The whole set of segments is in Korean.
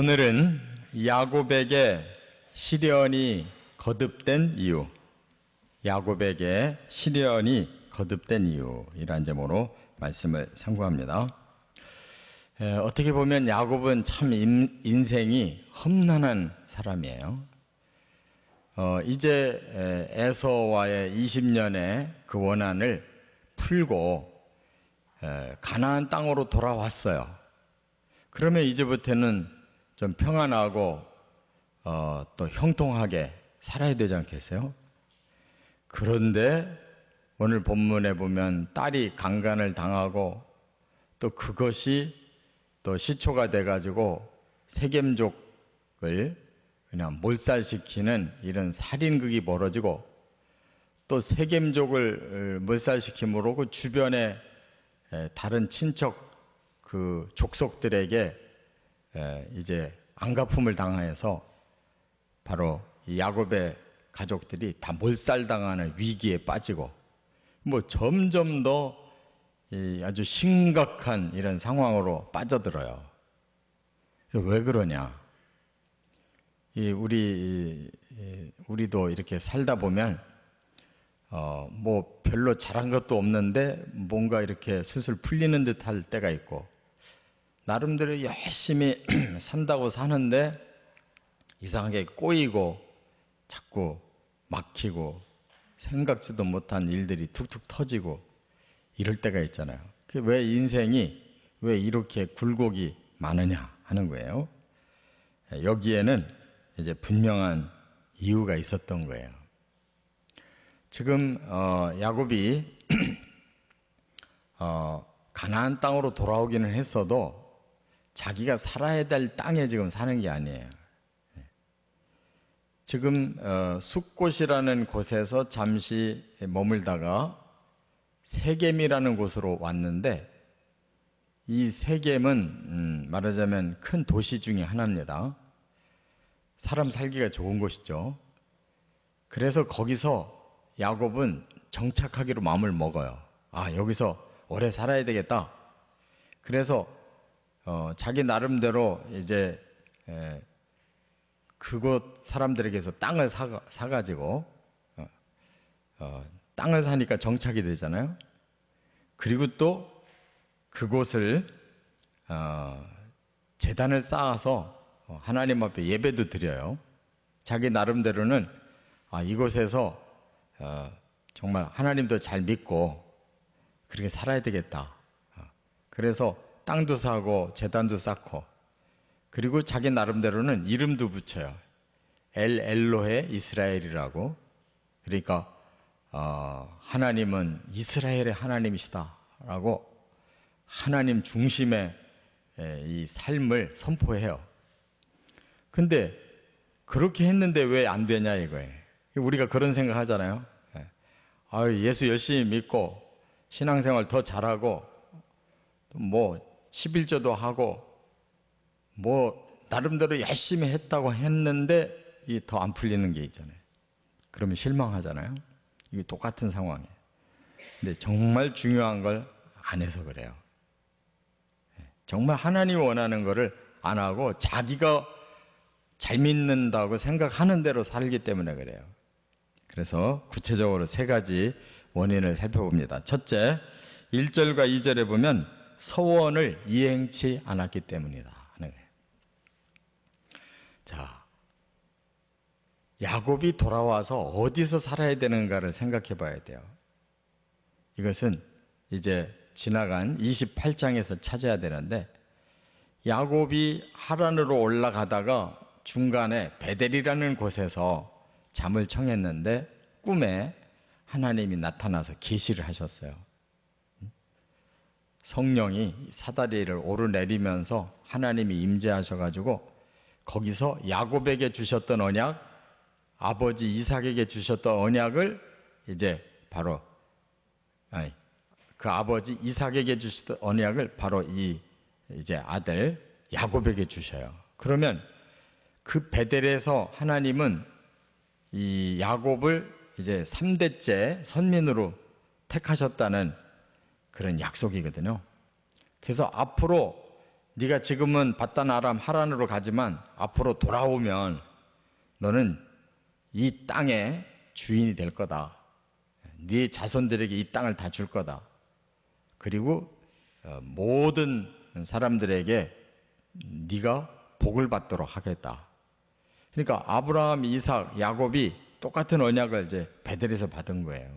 오늘은 야곱에게 시련이 거듭된 이유, 야곱에게 시련이 거듭된 이유이란 제목으로 말씀을 상고합니다. 어떻게 보면 야곱은 참 인생이 험난한 사람이에요. 이제 에서와의 20년의 그 원한을 풀고 가나안 땅으로 돌아왔어요. 그러면 이제부터는 좀 평안하고 또 형통하게 살아야 되지 않겠어요? 그런데 오늘 본문에 보면 딸이 강간을 당하고 또 그것이 또 시초가 돼가지고 세겜족을 그냥 몰살시키는 이런 살인극이 벌어지고 또 세겜족을 몰살시킴으로 그 주변에 다른 친척 그 족속들에게 이제 안갚음을 당해서 바로 이 야곱의 가족들이 다 몰살당하는 위기에 빠지고 뭐 점점 더 아주 심각한 이런 상황으로 빠져들어요. 왜 그러냐? 우리도 이렇게 살다 보면 뭐 별로 잘한 것도 없는데 뭔가 이렇게 슬슬 풀리는 듯 할 때가 있고 나름대로 열심히 산다고 사는데 이상하게 꼬이고 자꾸 막히고 생각지도 못한 일들이 툭툭 터지고 이럴 때가 있잖아요. 왜 인생이 왜 이렇게 굴곡이 많으냐 하는 거예요. 여기에는 이제 분명한 이유가 있었던 거예요. 지금 야곱이 가나안 땅으로 돌아오기는 했어도 자기가 살아야 될 땅에 지금 사는 게 아니에요. 지금 숫곳이라는 곳에서 잠시 머물다가 세겜이라는 곳으로 왔는데 이 세겜은 말하자면 큰 도시 중에 하나입니다. 사람 살기가 좋은 곳이죠. 그래서 거기서 야곱은 정착하기로 마음을 먹어요. 아, 여기서 오래 살아야 되겠다. 그래서 자기 나름대로 이제 그곳 사람들에게서 땅을 사가지고 땅을 사니까 정착이 되잖아요. 그리고 또 그곳을 제단을 쌓아서 하나님 앞에 예배도 드려요. 자기 나름대로는 이곳에서 정말 하나님도 잘 믿고 그렇게 살아야 되겠다. 그래서 땅도 사고 제단도 쌓고 그리고 자기 나름대로는 이름도 붙여요. 엘로헤 이스라엘이라고. 그러니까 하나님은 이스라엘의 하나님이시다라고 하나님 중심의 이 삶을 선포해요. 근데 그렇게 했는데 왜 안 되냐 이거예요. 우리가 그런 생각 하잖아요. 예수 열심히 믿고 신앙생활 더 잘하고 뭐 11조도 하고 뭐 나름대로 열심히 했다고 했는데 이 더 안 풀리는 게 있잖아요. 그러면 실망하잖아요. 이게 똑같은 상황이에요. 근데 정말 중요한 걸 안 해서 그래요. 정말 하나님이 원하는 거를 안 하고 자기가 잘 믿는다고 생각하는 대로 살기 때문에 그래요. 그래서 구체적으로 세 가지 원인을 살펴봅니다. 첫째, 1절과 2절에 보면 서원을 이행치 않았기 때문이다 하는 거예요. 자, 야곱이 돌아와서 어디서 살아야 되는가를 생각해 봐야 돼요. 이것은 이제 지나간 28장에서 찾아야 되는데 야곱이 하란으로 올라가다가 중간에 베델이라는 곳에서 잠을 청했는데 꿈에 하나님이 나타나서 계시를 하셨어요. 성령이 사다리를 오르내리면서 하나님이 임재하셔가지고 거기서 야곱에게 주셨던 언약, 아버지 이삭에게 주셨던 언약을 이제 바로 그 아버지 이삭에게 주셨던 언약을 바로 이제 아들 야곱에게 주셔요. 그러면 그 베델에서 하나님은 이 야곱을 이제 3대째 선민으로 택하셨다는 그런 약속이거든요. 그래서 앞으로 네가 지금은 바단 아람 하란으로 가지만 앞으로 돌아오면 너는 이 땅의 주인이 될 거다. 네 자손들에게 이 땅을 다 줄 거다. 그리고 모든 사람들에게 네가 복을 받도록 하겠다. 그러니까 아브라함, 이삭, 야곱이 똑같은 언약을 이제 베델에서 받은 거예요.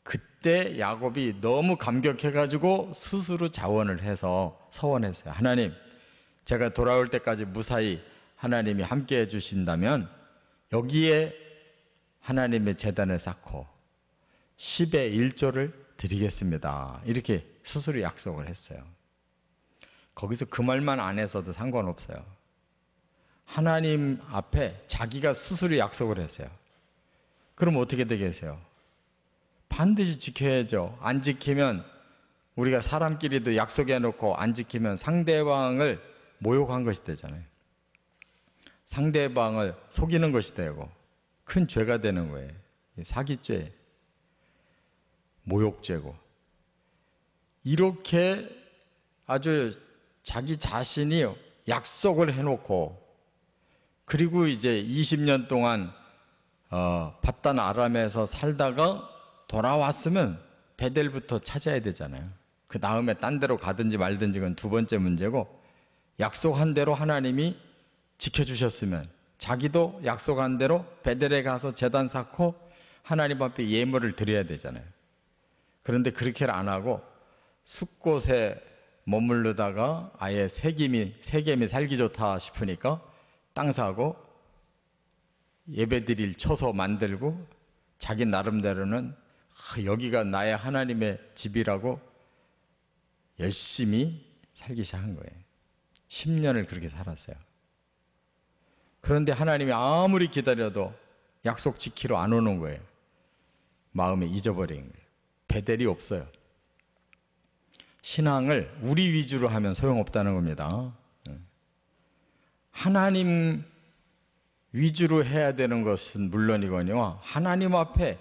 그때 야곱이 너무 감격해가지고 스스로 자원을 해서 서원했어요. 하나님, 제가 돌아올 때까지 무사히 하나님이 함께 해주신다면 여기에 하나님의 제단을 쌓고 10의 1조를 드리겠습니다. 이렇게 스스로 약속을 했어요. 거기서 그 말만 안 해서도 상관없어요. 하나님 앞에 자기가 스스로 약속을 했어요. 그럼 어떻게 되겠어요? 반드시 지켜야죠. 안 지키면 우리가 사람끼리도 약속해놓고 안 지키면 상대방을 모욕한 것이 되잖아요. 상대방을 속이는 것이 되고 큰 죄가 되는 거예요. 사기죄, 모욕죄고. 이렇게 아주 자기 자신이 약속을 해놓고 그리고 이제 20년 동안 바단 아람에서 살다가 돌아왔으면 베델부터 찾아야 되잖아요. 그 다음에 딴 데로 가든지 말든지 그건 두 번째 문제고 약속한 대로 하나님이 지켜주셨으면 자기도 약속한 대로 베델에 가서 제단 쌓고 하나님 앞에 예물을 드려야 되잖아요. 그런데 그렇게 안 하고 숲곳에 머무르다가 아예 세겜이 살기 좋다 싶으니까 땅 사고 예배드릴 처소 만들고 자기 나름대로는 여기가 나의 하나님의 집이라고 열심히 살기 시작한 거예요. 10년을 그렇게 살았어요. 그런데 하나님이 아무리 기다려도 약속 지키러 안 오는 거예요. 마음에 잊어버린 거예요. 베델이 없어요. 신앙을 우리 위주로 하면 소용없다는 겁니다. 하나님 위주로 해야 되는 것은 물론이거니와 하나님 앞에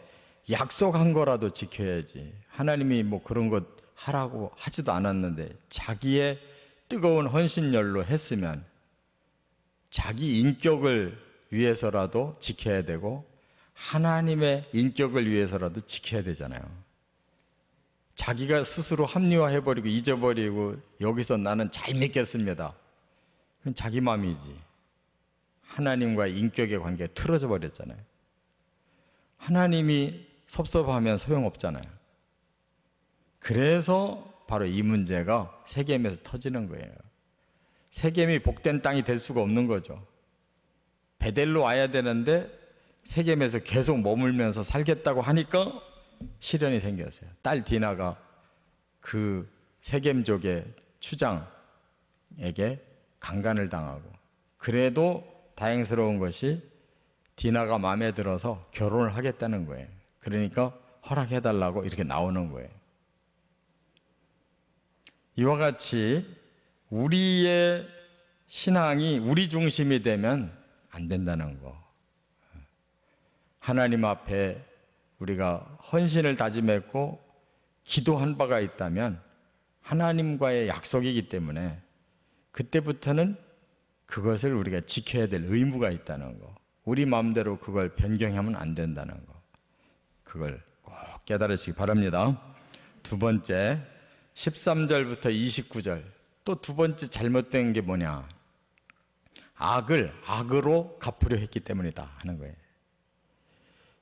약속한 거라도 지켜야지. 하나님이 뭐 그런 것 하라고 하지도 않았는데 자기의 뜨거운 헌신열로 했으면 자기 인격을 위해서라도 지켜야 되고 하나님의 인격을 위해서라도 지켜야 되잖아요. 자기가 스스로 합리화해버리고 잊어버리고 여기서 나는 잘 믿겠습니다. 그건 자기 마음이지. 하나님과의 인격의 관계가 틀어져 버렸잖아요. 하나님이 섭섭하면 소용없잖아요. 그래서 바로 이 문제가 세겜에서 터지는 거예요. 세겜이 복된 땅이 될 수가 없는 거죠. 베델로 와야 되는데 세겜에서 계속 머물면서 살겠다고 하니까 시련이 생겼어요. 딸 디나가 그 세겜족의 추장에게 강간을 당하고 그래도 다행스러운 것이 디나가 마음에 들어서 결혼을 하겠다는 거예요. 그러니까 허락해달라고 이렇게 나오는 거예요. 이와 같이 우리의 신앙이 우리 중심이 되면 안 된다는 거. 하나님 앞에 우리가 헌신을 다짐했고 기도한 바가 있다면 하나님과의 약속이기 때문에 그때부터는 그것을 우리가 지켜야 될 의무가 있다는 거. 우리 마음대로 그걸 변경하면 안 된다는 거. 그걸 꼭 깨달으시기 바랍니다. 두 번째, 13절부터 29절. 또 두 번째 잘못된 게 뭐냐. 악을 악으로 갚으려 했기 때문이다 하는 거예요.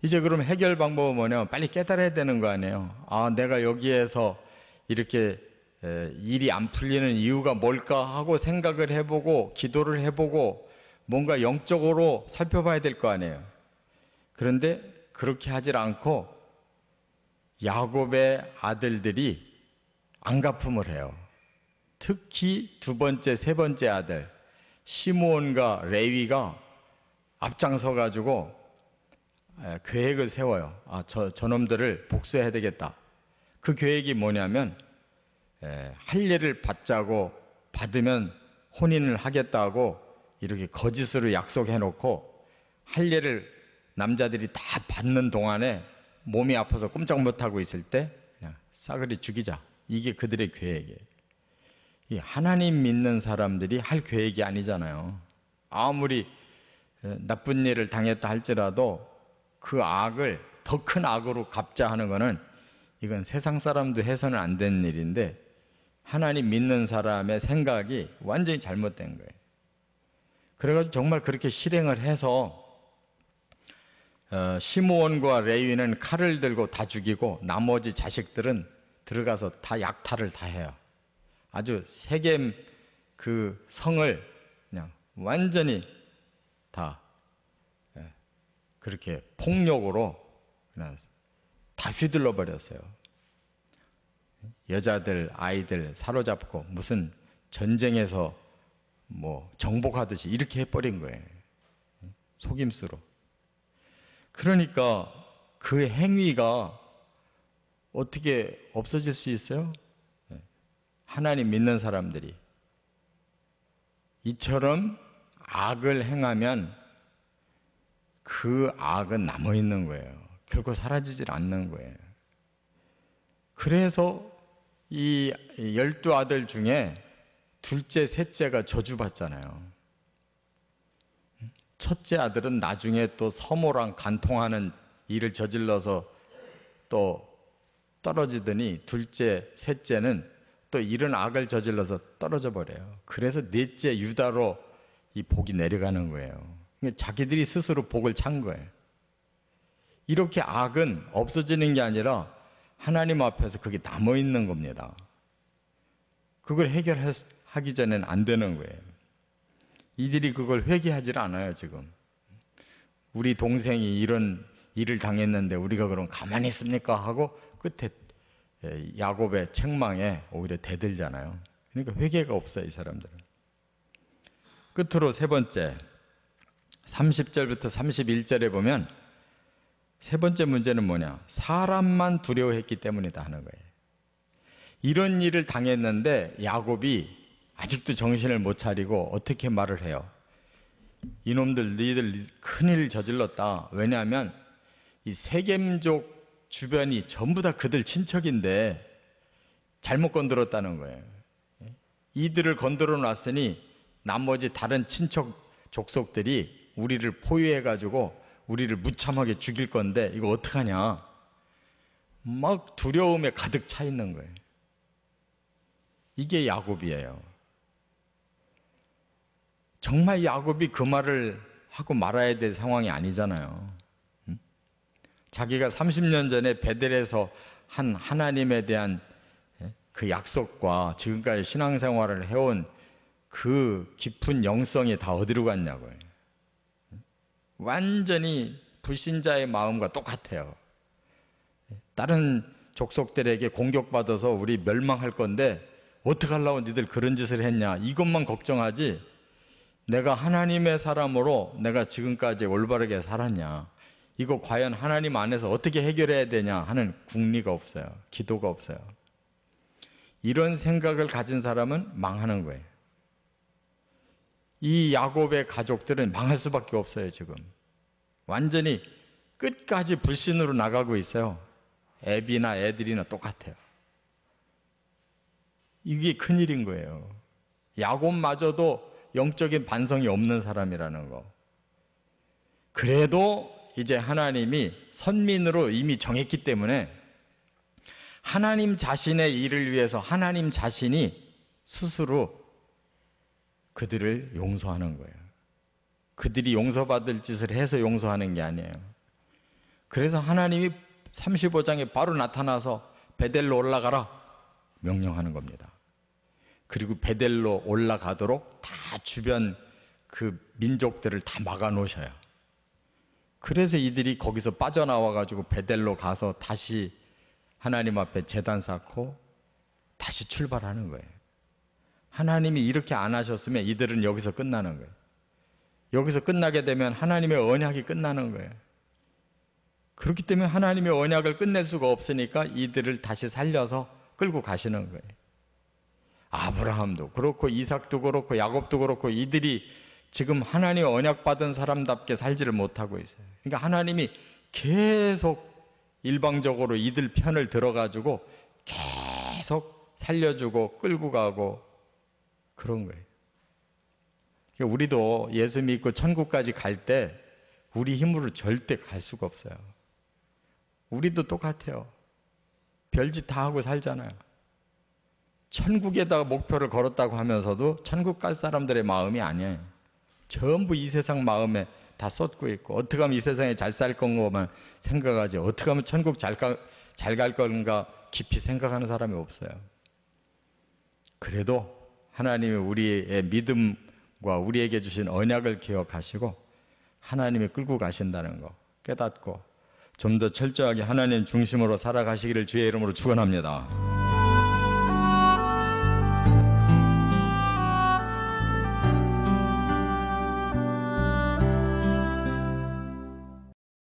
이제 그럼 해결 방법은 뭐냐면 빨리 깨달아야 되는 거 아니에요. 아, 내가 여기에서 이렇게 일이 안 풀리는 이유가 뭘까 하고 생각을 해보고 기도를 해보고 뭔가 영적으로 살펴봐야 될 거 아니에요. 그런데 그렇게 하질 않고 야곱의 아들들이 안갚음을 해요. 특히 두 번째, 세 번째 아들 시므온과 레위가 앞장서 가지고 계획을 세워요. 아, 저놈들을 복수해야 되겠다. 그 계획이 뭐냐면 할례를 받자고 받으면 혼인을 하겠다고 이렇게 거짓으로 약속해놓고 할례를 남자들이 다 받는 동안에 몸이 아파서 꼼짝 못하고 있을 때 그냥 싸그리 죽이자. 이게 그들의 계획이에요. 이 하나님 믿는 사람들이 할 계획이 아니잖아요. 아무리 나쁜 일을 당했다 할지라도 그 악을 더 큰 악으로 갚자 하는 거는 이건 세상 사람도 해서는 안 되는 일인데 하나님 믿는 사람의 생각이 완전히 잘못된 거예요. 그래가지고 정말 그렇게 실행을 해서 시므온과 레위는 칼을 들고 다 죽이고 나머지 자식들은 들어가서 다 약탈을 다 해요. 아주 세겜 그 성을 그냥 완전히 다 그렇게 폭력으로 그냥 다 휘둘러 버렸어요. 여자들, 아이들 사로잡고 무슨 전쟁에서 뭐 정복하듯이 이렇게 해버린 거예요. 속임수로. 그러니까 그 행위가 어떻게 없어질 수 있어요? 하나님 믿는 사람들이 이처럼 악을 행하면 그 악은 남아있는 거예요. 결코 사라지질 않는 거예요. 그래서 이 12아들 중에 둘째, 셋째가 저주받잖아요. 첫째 아들은 나중에 또 서모랑 간통하는 일을 저질러서 또 떨어지더니 둘째, 셋째는 또 이런 악을 저질러서 떨어져 버려요. 그래서 넷째 유다로 이 복이 내려가는 거예요. 자기들이 스스로 복을 찬 거예요. 이렇게 악은 없어지는 게 아니라 하나님 앞에서 그게 남아있는 겁니다. 그걸 해결하기 전에는 안 되는 거예요. 이들이 그걸 회개하지 않아요, 지금. 우리 동생이 이런 일을 당했는데 우리가 그럼 가만히 있습니까? 하고 끝에 야곱의 책망에 오히려 대들잖아요. 그러니까 회개가 없어요, 이 사람들은. 끝으로 세 번째, 30절부터 31절에 보면 세 번째 문제는 뭐냐? 사람만 두려워했기 때문이다 하는 거예요. 이런 일을 당했는데 야곱이 아직도 정신을 못 차리고 어떻게 말을 해요? 이놈들 너희들 큰일 저질렀다. 왜냐하면 이 세겜족 주변이 전부 다 그들 친척인데 잘못 건드렸다는 거예요. 이들을 건드려 놨으니 나머지 다른 친척 족속들이 우리를 포위해가지고 우리를 무참하게 죽일 건데 이거 어떡하냐. 막 두려움에 가득 차 있는 거예요. 이게 야곱이에요. 정말 야곱이 그 말을 하고 말아야 될 상황이 아니잖아요. 자기가 30년 전에 베델에서 한 하나님에 대한 그 약속과 지금까지 신앙생활을 해온 그 깊은 영성이 다 어디로 갔냐고요. 완전히 불신자의 마음과 똑같아요. 다른 족속들에게 공격받아서 우리 멸망할 건데 어떡하려고 니들 그런 짓을 했냐. 이것만 걱정하지 내가 하나님의 사람으로 내가 지금까지 올바르게 살았냐. 이거 과연 하나님 안에서 어떻게 해결해야 되냐 하는 궁리가 없어요. 기도가 없어요. 이런 생각을 가진 사람은 망하는 거예요. 이 야곱의 가족들은 망할 수밖에 없어요. 지금 완전히 끝까지 불신으로 나가고 있어요. 애비나 애들이나 똑같아요. 이게 큰일인 거예요. 야곱마저도 영적인 반성이 없는 사람이라는 거. 그래도 이제 하나님이 선민으로 이미 정했기 때문에 하나님 자신의 일을 위해서 하나님 자신이 스스로 그들을 용서하는 거예요. 그들이 용서받을 짓을 해서 용서하는 게 아니에요. 그래서 하나님이 35장에 바로 나타나서 베델로 올라가라 명령하는 겁니다. 그리고 베델로 올라가도록 다 주변 그 민족들을 다 막아 놓으셔요. 그래서 이들이 거기서 빠져나와 가지고 베델로 가서 다시 하나님 앞에 제단 쌓고 다시 출발하는 거예요. 하나님이 이렇게 안 하셨으면 이들은 여기서 끝나는 거예요. 여기서 끝나게 되면 하나님의 언약이 끝나는 거예요. 그렇기 때문에 하나님의 언약을 끝낼 수가 없으니까 이들을 다시 살려서 끌고 가시는 거예요. 아브라함도 그렇고 이삭도 그렇고 야곱도 그렇고 이들이 지금 하나님의 언약 받은 사람답게 살지를 못하고 있어요. 그러니까 하나님이 계속 일방적으로 이들 편을 들어가지고 계속 살려주고 끌고 가고 그런 거예요. 그러니까 우리도 예수 믿고 천국까지 갈 때 우리 힘으로 절대 갈 수가 없어요. 우리도 똑같아요. 별짓 다 하고 살잖아요. 천국에다가 목표를 걸었다고 하면서도 천국 갈 사람들의 마음이 아니에요. 전부 이 세상 마음에 다 쏟고 있고, 어떻게 하면 이 세상에 잘 살 건가만 생각하지, 어떻게 하면 천국 잘 갈 건가 깊이 생각하는 사람이 없어요. 그래도 하나님이 우리의 믿음과 우리에게 주신 언약을 기억하시고 하나님이 끌고 가신다는 거 깨닫고 좀 더 철저하게 하나님 중심으로 살아가시기를 주의 이름으로 축원합니다.